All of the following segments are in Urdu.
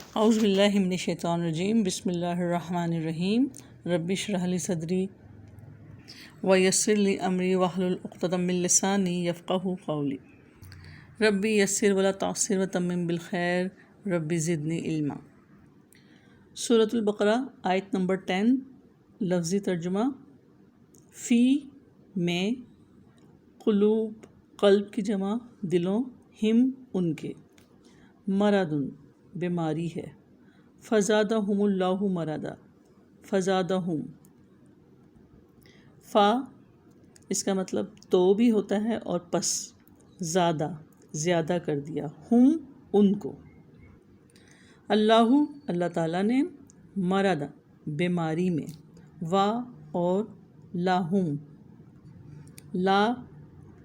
اعوذ باللہ من الشیطان الرجیم، بسم اللہ الرحمن الرحیم۔ رب اشرح لی صدری ویسر لی امری واحلل عقدۃ من لسانی یفقہوا قولی۔ ربی یسر ولا تعسر وتمم بالخیر، ربی زدنی علما۔ سورۃ البقرہ آیت نمبر 10، لفظی ترجمہ: فی میں، قلوب قلب کی جمع، دلوں، ہم ان کے، مرض بیماری ہے، فزادہم اللہ مرضا، فزادہم، فا اس کا مطلب تو بھی ہوتا ہے اور پس، زیادہ زیادہ کر دیا، ہم ان کو، اللہ تعالیٰ نے، مرض بیماری میں، وا اور لاہم، لا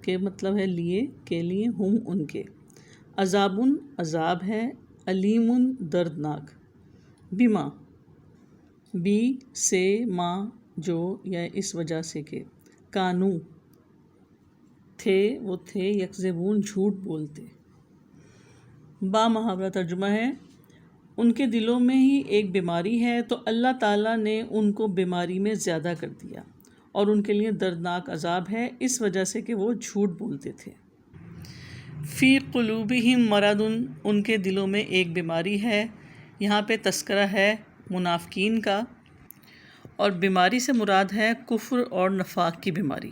کے مطلب ہے لیے، کے لیے، ہم ان کے، عذابن عذاب ہے، علیم دردناک، بما بی سے، ما جو یا اس وجہ سے کہ، کانو تھے وہ تھے، یکذبون جھوٹ بولتے۔ با محاورہ ترجمہ ہے: ان کے دلوں میں ہی ایک بیماری ہے تو اللہ تعالیٰ نے ان کو بیماری میں زیادہ کر دیا، اور ان کے لیے دردناک عذاب ہے اس وجہ سے کہ وہ جھوٹ بولتے تھے۔ فی قلوبہم مرض، ان کے دلوں میں ایک بیماری ہے۔ یہاں پہ تذکرہ ہے منافقین کا، اور بیماری سے مراد ہے کفر اور نفاق کی بیماری،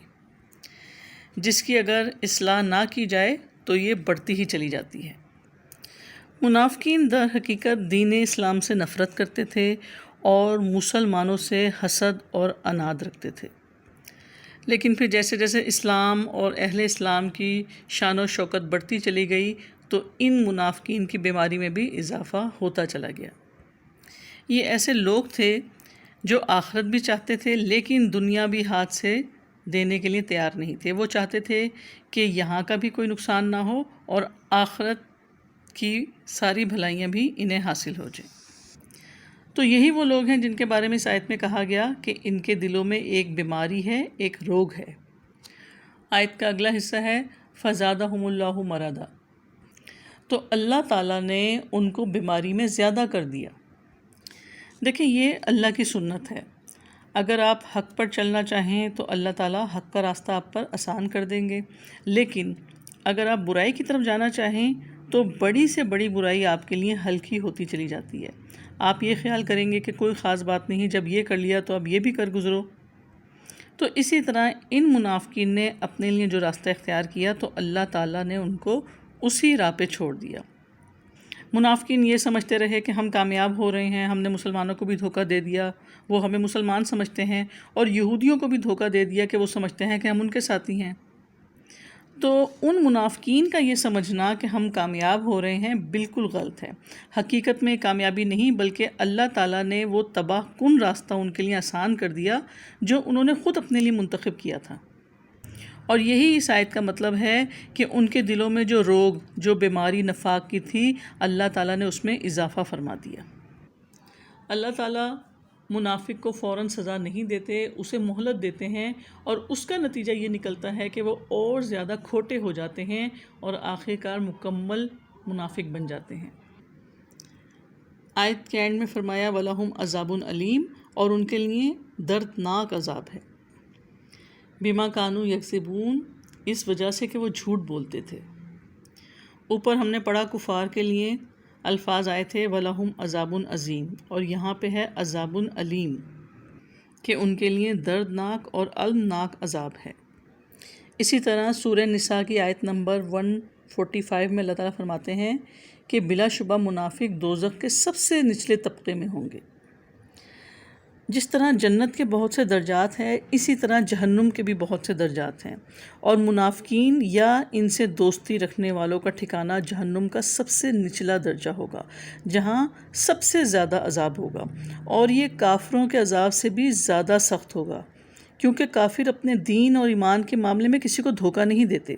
جس کی اگر اصلاح نہ کی جائے تو یہ بڑھتی ہی چلی جاتی ہے۔ منافقین در حقیقت دین اسلام سے نفرت کرتے تھے اور مسلمانوں سے حسد اور عناد رکھتے تھے، لیکن پھر جیسے جیسے اسلام اور اہل اسلام کی شان و شوکت بڑھتی چلی گئی تو ان منافقین کی بیماری میں بھی اضافہ ہوتا چلا گیا۔ یہ ایسے لوگ تھے جو آخرت بھی چاہتے تھے لیکن دنیا بھی ہاتھ سے دینے کے لیے تیار نہیں تھے۔ وہ چاہتے تھے کہ یہاں کا بھی کوئی نقصان نہ ہو اور آخرت کی ساری بھلائیاں بھی انہیں حاصل ہو جائیں۔ تو یہی وہ لوگ ہیں جن کے بارے میں اس آیت میں کہا گیا کہ ان کے دلوں میں ایک بیماری ہے، ایک روگ ہے۔ آیت کا اگلا حصہ ہے فزادہم اللہ مرضا، تو اللہ تعالیٰ نے ان کو بیماری میں زیادہ کر دیا۔ دیکھیں، یہ اللہ کی سنت ہے، اگر آپ حق پر چلنا چاہیں تو اللہ تعالیٰ حق کا راستہ آپ پر آسان کر دیں گے، لیکن اگر آپ برائی کی طرف جانا چاہیں تو بڑی سے بڑی برائی آپ کے لیے ہلکی ہوتی چلی جاتی ہے۔ آپ یہ خیال کریں گے کہ کوئی خاص بات نہیں، جب یہ کر لیا تو اب یہ بھی کر گزرو۔ تو اسی طرح ان منافقین نے اپنے لیے جو راستہ اختیار کیا تو اللہ تعالیٰ نے ان کو اسی راہ پہ چھوڑ دیا۔ منافقین یہ سمجھتے رہے کہ ہم کامیاب ہو رہے ہیں، ہم نے مسلمانوں کو بھی دھوکہ دے دیا، وہ ہمیں مسلمان سمجھتے ہیں، اور یہودیوں کو بھی دھوکہ دے دیا کہ وہ سمجھتے ہیں کہ ہم ان کے ساتھی ہیں۔ تو ان منافقین کا یہ سمجھنا کہ ہم کامیاب ہو رہے ہیں بالکل غلط ہے۔ حقیقت میں کامیابی نہیں، بلکہ اللہ تعالیٰ نے وہ تباہ کن راستہ ان کے لیے آسان کر دیا جو انہوں نے خود اپنے لیے منتخب کیا تھا۔ اور یہی اس آیت کا مطلب ہے کہ ان کے دلوں میں جو روگ، جو بیماری نفاق کی تھی، اللہ تعالیٰ نے اس میں اضافہ فرما دیا۔ اللہ تعالیٰ منافق کو فوراً سزا نہیں دیتے، اسے مہلت دیتے ہیں، اور اس کا نتیجہ یہ نکلتا ہے کہ وہ اور زیادہ کھوٹے ہو جاتے ہیں اور آخرکار مکمل منافق بن جاتے ہیں۔ آیت کے اینڈ میں فرمایا وَلَهُمْ عَذَابٌ علیم، اور ان کے لیے دردناک عذاب ہے، بما کانوا یکذبون، اس وجہ سے کہ وہ جھوٹ بولتے تھے۔ اوپر ہم نے پڑھا کفار کے لیے الفاظ آئے تھے وَلَهُمْ عَذَابٌ عظیم، اور یہاں پہ ہے عذاب علیم، کہ ان کے لیے دردناک اور المناک عذاب ہے۔ اسی طرح سورہ نساء کی آیت نمبر 145 میں اللہ تعالیٰ فرماتے ہیں کہ بلا شبہ منافق دوزخ کے سب سے نچلے طبقے میں ہوں گے۔ جس طرح جنت کے بہت سے درجات ہیں، اسی طرح جہنم کے بھی بہت سے درجات ہیں، اور منافقین یا ان سے دوستی رکھنے والوں کا ٹھکانہ جہنم کا سب سے نچلا درجہ ہوگا، جہاں سب سے زیادہ عذاب ہوگا، اور یہ کافروں کے عذاب سے بھی زیادہ سخت ہوگا، کیونکہ کافر اپنے دین اور ایمان کے معاملے میں کسی کو دھوکہ نہیں دیتے،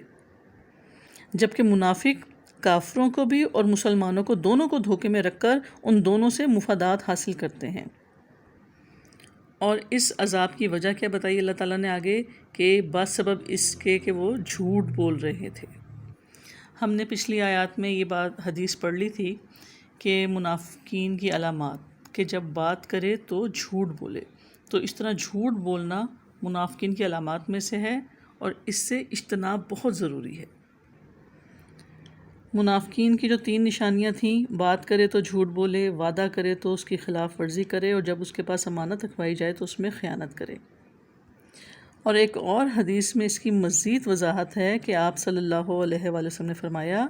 جبکہ منافق کافروں کو بھی اور مسلمانوں کو دونوں کو دھوکے میں رکھ کر ان دونوں سے مفادات حاصل کرتے ہیں۔ اور اس عذاب کی وجہ کیا بتائی اللہ تعالیٰ نے آگے، کہ بس سبب اس کے کہ وہ جھوٹ بول رہے تھے۔ ہم نے پچھلی آیات میں یہ بات حدیث پڑھ لی تھی کہ منافقین کی علامات کہ جب بات کرے تو جھوٹ بولے، تو اس طرح جھوٹ بولنا منافقین کی علامات میں سے ہے اور اس سے اجتناب بہت ضروری ہے۔ منافقین کی جو 3 نشانیاں تھیں، بات کرے تو جھوٹ بولے، وعدہ کرے تو اس کی خلاف ورزی کرے، اور جب اس کے پاس امانت رکھوائی جائے تو اس میں خیانت کرے۔ اور ایک اور حدیث میں اس کی مزید وضاحت ہے کہ آپ صلی اللہ علیہ وآلہ وسلم نے فرمایا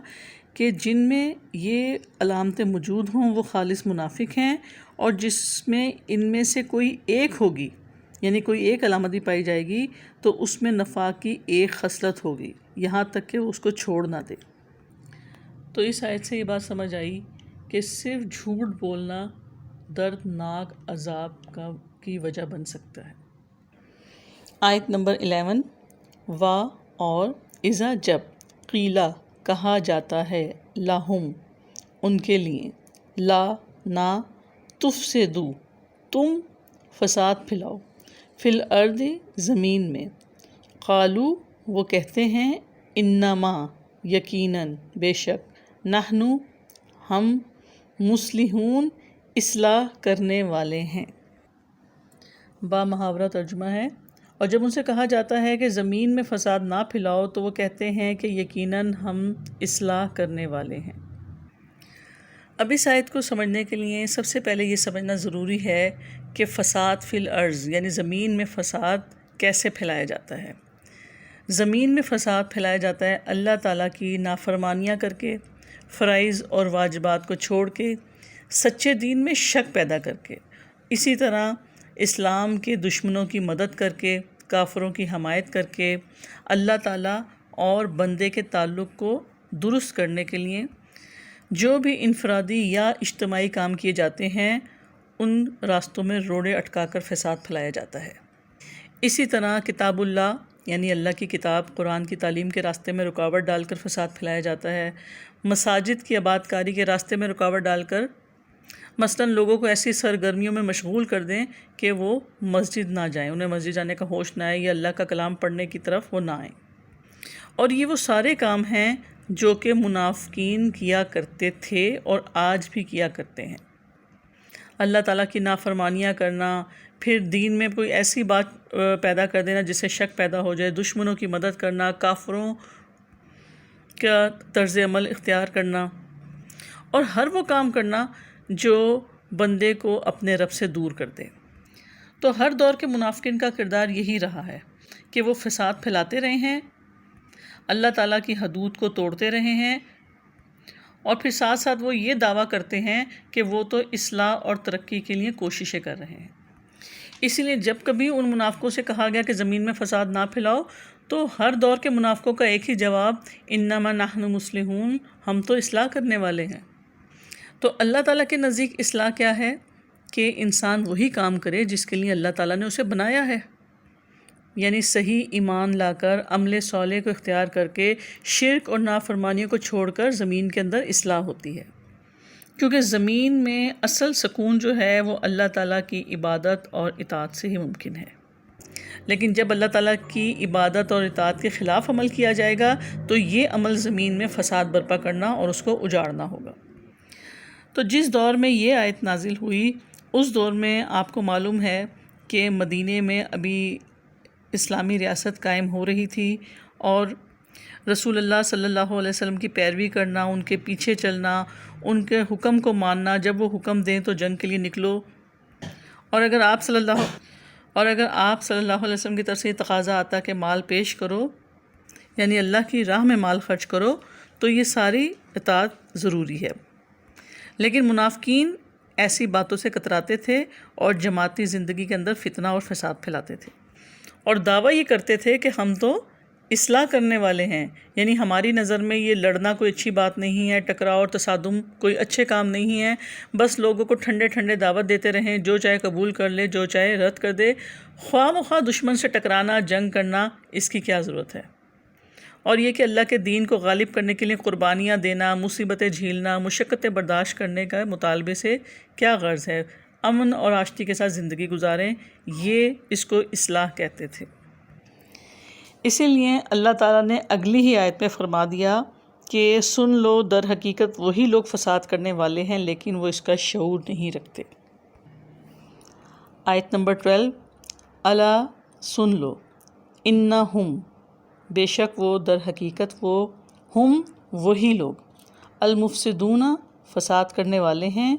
کہ جن میں یہ علامتیں موجود ہوں وہ خالص منافق ہیں، اور جس میں ان میں سے کوئی ایک ہوگی، یعنی کوئی ایک علامت بھی پائی جائے گی، تو اس میں نفاق کی ایک خصلت ہوگی، یہاں تک کہ اس کو چھوڑ نہ دے۔ تو اس آیت سے یہ بات سمجھ آئی کہ صرف جھوٹ بولنا دردناک عذاب کی وجہ بن سکتا ہے۔ آیت نمبر 11، وا اور اذا جب قیلا کہا جاتا ہے لہم ان کے لیے، لا نہ تفسدو تم فساد پھیلاؤ، فی الارض زمین میں، قالو وہ کہتے ہیں، انما یقیناً بے شک، نحنو ہم، مصلحون اصلاح کرنے والے ہیں۔ با محاورہ ترجمہ ہے، اور جب ان سے کہا جاتا ہے کہ زمین میں فساد نہ پھیلاؤ تو وہ کہتے ہیں کہ یقیناً ہم اصلاح کرنے والے ہیں۔ اب اس آیت کو سمجھنے کے لیے سب سے پہلے یہ سمجھنا ضروری ہے کہ فساد فی الارض یعنی زمین میں فساد کیسے پھیلایا جاتا ہے۔ زمین میں فساد پھیلایا جاتا ہے اللہ تعالیٰ کی نافرمانیاں کر کے، فرائض اور واجبات کو چھوڑ کے، سچے دین میں شک پیدا کر کے، اسی طرح اسلام کے دشمنوں کی مدد کر کے، کافروں کی حمایت کر کے، اللہ تعالیٰ اور بندے کے تعلق کو درست کرنے کے لیے جو بھی انفرادی یا اجتماعی کام کیے جاتے ہیں ان راستوں میں روڑے اٹکا کر فساد پھیلایا جاتا ہے۔ اسی طرح کتاب اللہ یعنی اللہ کی کتاب قرآن کی تعلیم کے راستے میں رکاوٹ ڈال کر فساد پھیلایا جاتا ہے۔ مساجد کی آباد کاری کے راستے میں رکاوٹ ڈال کر مثلاً لوگوں کو ایسی سرگرمیوں میں مشغول کر دیں کہ وہ مسجد نہ جائیں، انہیں مسجد جانے کا ہوش نہ آئے یا اللہ کا کلام پڑھنے کی طرف وہ نہ آئیں۔ اور یہ وہ سارے کام ہیں جو کہ منافقین کیا کرتے تھے اور آج بھی کیا کرتے ہیں۔ اللہ تعالیٰ کی نافرمانیاں کرنا، پھر دین میں کوئی ایسی بات پیدا کر دینا جس سے شک پیدا ہو جائے، دشمنوں کی مدد کرنا، کافروں کا طرز عمل اختیار کرنا، اور ہر وہ کام کرنا جو بندے کو اپنے رب سے دور کر دے۔ تو ہر دور کے منافقین کا کردار یہی رہا ہے کہ وہ فساد پھیلاتے رہے ہیں، اللہ تعالیٰ کی حدود کو توڑتے رہے ہیں، اور پھر ساتھ ساتھ وہ یہ دعویٰ کرتے ہیں کہ وہ تو اصلاح اور ترقی کے لیے کوششیں کر رہے ہیں۔ اسی لیے جب کبھی ان منافقوں سے کہا گیا کہ زمین میں فساد نہ پھیلاؤ تو ہر دور کے منافقوں کا ایک ہی جواب، انما نحن مصلحون، ہم تو اصلاح کرنے والے ہیں۔ تو اللہ تعالیٰ کے نزدیک اصلاح کیا ہے کہ انسان وہی کام کرے جس کے لیے اللہ تعالیٰ نے اسے بنایا ہے، یعنی صحیح ایمان لا کر، عمل صالح کو اختیار کر کے، شرک اور نافرمانیوں کو چھوڑ کر زمین کے اندر اصلاح ہوتی ہے، کیونکہ زمین میں اصل سکون جو ہے وہ اللہ تعالیٰ کی عبادت اور اطاعت سے ہی ممکن ہے۔ لیکن جب اللہ تعالیٰ کی عبادت اور اطاعت کے خلاف عمل کیا جائے گا تو یہ عمل زمین میں فساد برپا کرنا اور اس کو اجاڑنا ہوگا۔ تو جس دور میں یہ آیت نازل ہوئی اس دور میں آپ کو معلوم ہے کہ مدینے میں ابھی اسلامی ریاست قائم ہو رہی تھی، اور رسول اللہ صلی اللہ علیہ وسلم کی پیروی کرنا، ان کے پیچھے چلنا، ان کے حکم کو ماننا، جب وہ حکم دیں تو جنگ کے لیے نکلو، اور اگر آپ صلی اللہ علیہ وسلم کی طرف سے یہ تقاضا آتا کہ مال پیش کرو، یعنی اللہ کی راہ میں مال خرچ کرو، تو یہ ساری اطاعت ضروری ہے۔ لیکن منافقین ایسی باتوں سے کتراتے تھے اور جماعتی زندگی کے اندر فتنہ اور فساد پھیلاتے تھے، اور دعویٰ یہ کرتے تھے کہ ہم تو اصلاح کرنے والے ہیں، یعنی ہماری نظر میں یہ لڑنا کوئی اچھی بات نہیں ہے، ٹکراؤ اور تصادم کوئی اچھے کام نہیں ہے، بس لوگوں کو ٹھنڈے ٹھنڈے دعوت دیتے رہیں، جو چاہے قبول کر لے، جو چاہے رد کر دے، خواہ مخواہ دشمن سے ٹکرانا، جنگ کرنا، اس کی کیا ضرورت ہے؟ اور یہ کہ اللہ کے دین کو غالب کرنے کے لیے قربانیاں دینا، مصیبتیں جھیلنا، مشقتیں برداشت کرنے کا مطالبے سے کیا غرض ہے؟ امن اور آشتی کے ساتھ زندگی گزاریں، یہ اس کو اصلاح کہتے تھے۔ اسی لیے اللہ تعالیٰ نے اگلی ہی آیت میں فرما دیا کہ سن لو در حقیقت وہی لوگ فساد کرنے والے ہیں لیکن وہ اس کا شعور نہیں رکھتے۔ آیت نمبر 12، الا سن لو، انہم بے شک وہ، در حقیقت وہ، ہم وہی لوگ، المفسدون فساد کرنے والے ہیں،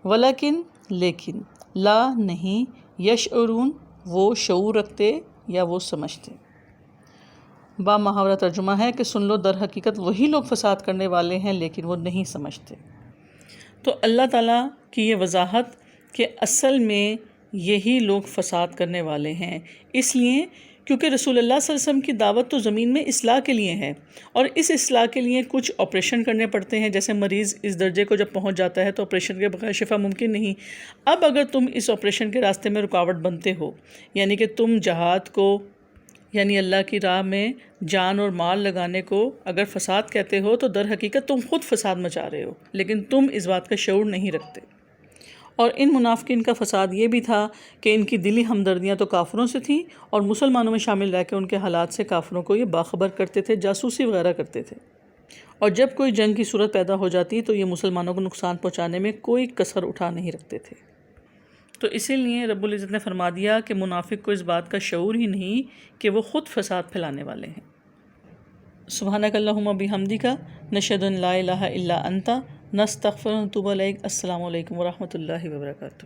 ولیکن لیکن، لا نہیں، یشعرون وہ شعور رکھتے یا وہ سمجھتے۔ با محاورہ ترجمہ ہے کہ سن لو در حقیقت وہی لوگ فساد کرنے والے ہیں لیکن وہ نہیں سمجھتے۔ تو اللہ تعالیٰ کی یہ وضاحت کہ اصل میں یہی لوگ فساد کرنے والے ہیں، اس لیے کیونکہ رسول اللہ صلی اللہ علیہ وسلم کی دعوت تو زمین میں اصلاح کے لیے ہے، اور اس اصلاح کے لیے کچھ آپریشن کرنے پڑتے ہیں، جیسے مریض اس درجے کو جب پہنچ جاتا ہے تو آپریشن کے بغیر شفا ممکن نہیں۔ اب اگر تم اس آپریشن کے راستے میں رکاوٹ بنتے ہو، یعنی کہ تم جہاد کو، یعنی اللہ کی راہ میں جان اور مال لگانے کو اگر فساد کہتے ہو، تو در حقیقت تم خود فساد مچا رہے ہو، لیکن تم اس بات کا شعور نہیں رکھتے۔ اور ان منافقین کا فساد یہ بھی تھا کہ ان کی دلی ہمدردیاں تو کافروں سے تھیں، اور مسلمانوں میں شامل رہ کے ان کے حالات سے کافروں کو یہ باخبر کرتے تھے، جاسوسی وغیرہ کرتے تھے، اور جب کوئی جنگ کی صورت پیدا ہو جاتی تو یہ مسلمانوں کو نقصان پہنچانے میں کوئی کسر اٹھا نہیں رکھتے تھے۔ تو اسی لیے رب العزت نے فرما دیا کہ منافق کو اس بات کا شعور ہی نہیں کہ وہ خود فساد پھیلانے والے ہیں۔ سبحانک اللہم بحمدک، نشہد ان لا الہ الا انت، نستغفرک و نتوب الیک۔ السلام علیکم ورحمۃ اللہ وبرکاتہ۔